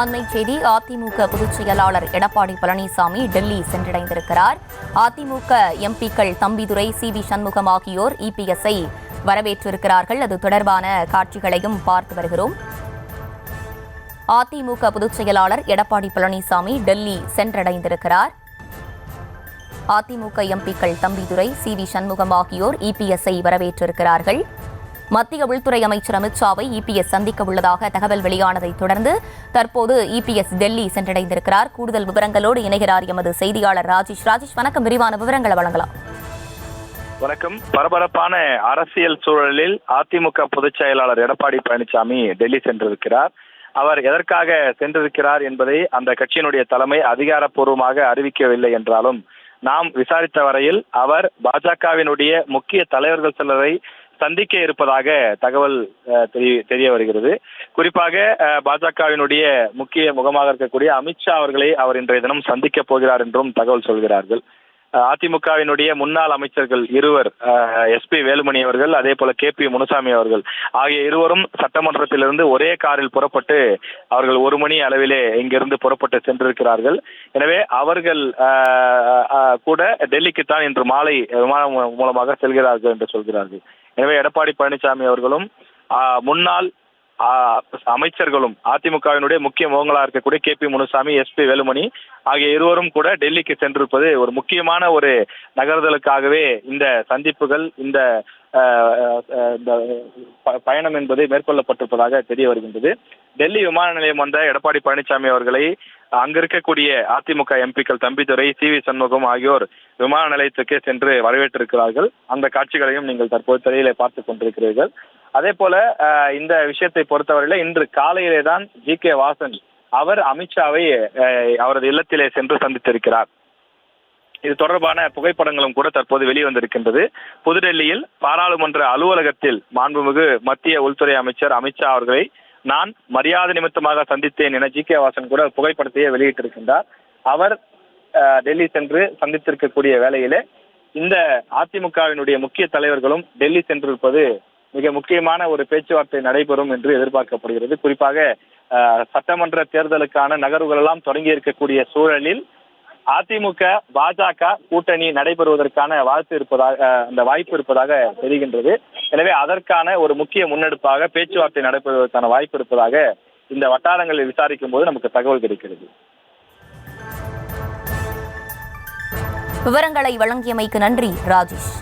அண்மை செய்தி. அதிமுக பொதுச் செயலாளர் எடப்பாடி பழனிசாமி டெல்லி சென்றடைந்திருக்கிறார். அதிமுக எம்பிக்கள் தம்பிதுரை, சி.வி. சண்முகம் ஆகியோர் இபிஎஸ்ஐ வரவேற்றிருக்கிறார்கள். அது தொடர்பான காட்சிகளையும் பார்த்து வருகிறோம். அதிமுக பொதுச் செயலாளர் எடப்பாடி பழனிசாமி டெல்லி சென்றடைந்திருக்கிறார். அதிமுக எம்பிக்கள் தம்பிதுரை, சி.வி. சண்முகம் ஆகியோர் இபிஎஸ்ஐ வரவேற்றிருக்கிறார்கள். மத்திய உள்துறை அமைச்சர் அமித்ஷாவை இபிஎஸ் சந்திக்க உள்ளதாக தகவல் வெளியானதை தொடர்ந்து தற்போது இபிஎஸ் டெல்லி சென்றடைந்திருக்கிறார். கூடுதல் விவரங்களோடு இணைகிறார் எமது செய்தியாளர் ராஜேஷ். ராஜேஷ், வணக்கம். விரிவான விவரங்களை வழங்கலாம். வணக்கம். பரபரப்பான அரசியல் சூழலில் அதிமுக பொதுச் செயலாளர் எடப்பாடி பழனிசாமி டெல்லி சென்றிருக்கிறார். அவர் எதற்காக சென்றிருக்கிறார் என்பதை அந்த கட்சியினுடைய தலைமை அதிகாரப்பூர்வமாக அறிவிக்கவில்லை என்றாலும் நாம் விசாரித்த வரையில் அவர் பாஜகவினுடைய முக்கிய தலைவர்கள் சிலரை சந்திக்க இருப்பதாக தகவல் தெரிய வருகிறது. குறிப்பாக பாஜகவினுடைய முக்கிய முகமாக இருக்கக்கூடிய அமித்ஷா அவர்களை அவர் இன்றைய தினம் சந்திக்க போகிறார் என்றும் தகவல் சொல்கிறார்கள். அதிமுகவினுடைய முன்னாள் அமைச்சர்கள் இருவர், எஸ்பி வேலுமணி அவர்கள், அதே போல KP முனுசாமி அவர்கள் ஆகிய இருவரும் சட்டமன்றத்திலிருந்து ஒரே காரில் புறப்பட்டு அவர்கள் 1 மணி அளவிலே இங்கிருந்து புறப்பட்டு சென்றிருக்கிறார்கள். எனவே அவர்கள் கூட டெல்லிக்குத்தான் இன்று மாலை விமானம் மூலமாக செல்கிறார்கள் என்று சொல்கிறார்கள். எனவே எடப்பாடி பழனிசாமி அவர்களும் முன்னாள் அமைச்சர்களும் அதிமுகவினுடைய முக்கிய முகங்களாக இருக்கக்கூடிய KP முனுசாமி, SP வேலுமணி ஆகிய இருவரும் கூட டெல்லிக்கு சென்றிருப்பது ஒரு முக்கியமான ஒரு நகர்தலுக்காகவே இந்த சந்திப்புகள், இந்த பயணம் என்பது மேற்கொள்ளப்பட்டிருப்பதாக தெரிய வருகின்றது. டெல்லி விமான நிலையம் வந்த எடப்பாடி பழனிசாமி அவர்களை அங்க இருக்கக்கூடிய அதிமுக எம்பிக்கள் தம்பிதுரை, சி.வி. சண்முகம் ஆகியோர் விமான நிலையத்துக்கே சென்று வரவேற்றிருக்கிறார்கள். அந்த காட்சிகளையும் நீங்கள் தற்போது திரையிலே பார்த்துக் கொண்டிருக்கிறீர்கள். அதே போல இந்த விஷயத்தை பொறுத்தவரையில இன்று காலையிலே தான் G.K. வாசன் அவர் அமித்ஷாவை அவரது இல்லத்திலே சென்று சந்தித்திருக்கிறார். இது தொடர்பான புகைப்படங்களும் கூட தற்போது வெளிவந்திருக்கின்றது. புதுடெல்லியில் பாராளுமன்ற அலுவலகத்தில் மாண்புமிகு மத்திய உள்துறை அமைச்சர் அமித்ஷா அவர்களை நான் மரியாதை நிமித்தமாக சந்தித்தேன் என G.K. வாசன் கூட புகைப்படத்தையே வெளியிட்டிருக்கின்றார். அவர் டெல்லி சென்று சந்தித்திருக்கக்கூடிய வேளையிலே இந்த அதிமுகவினுடைய முக்கிய தலைவர்களும் டெல்லி சென்றிருப்பது மிக முக்கியமான ஒரு பேச்சுவார்த்தை நடைபெறும் என்று எதிர்பார்க்கப்படுகிறது. குறிப்பாக சட்டமன்ற தேர்தலுக்கான நகர்வுகள் எல்லாம் தொடங்கி இருக்கக்கூடிய சூழலில் அதிமுக பாஜக கூட்டணி நடைபெறுவதற்கான வாய்ப்பு இருப்பதாக தெரிகின்றது. எனவே அதற்கான ஒரு முக்கிய முன்னெடுப்பாக பேச்சுவார்த்தை நடைபெறுவதற்கான வாய்ப்பு இருப்பதாக இந்த வட்டாரங்களில் விசாரிக்கும் போது நமக்கு தகவல் கிடைக்கிறது. விவரங்களை வழங்கியமைக்கு நன்றி ராஜேஷ்.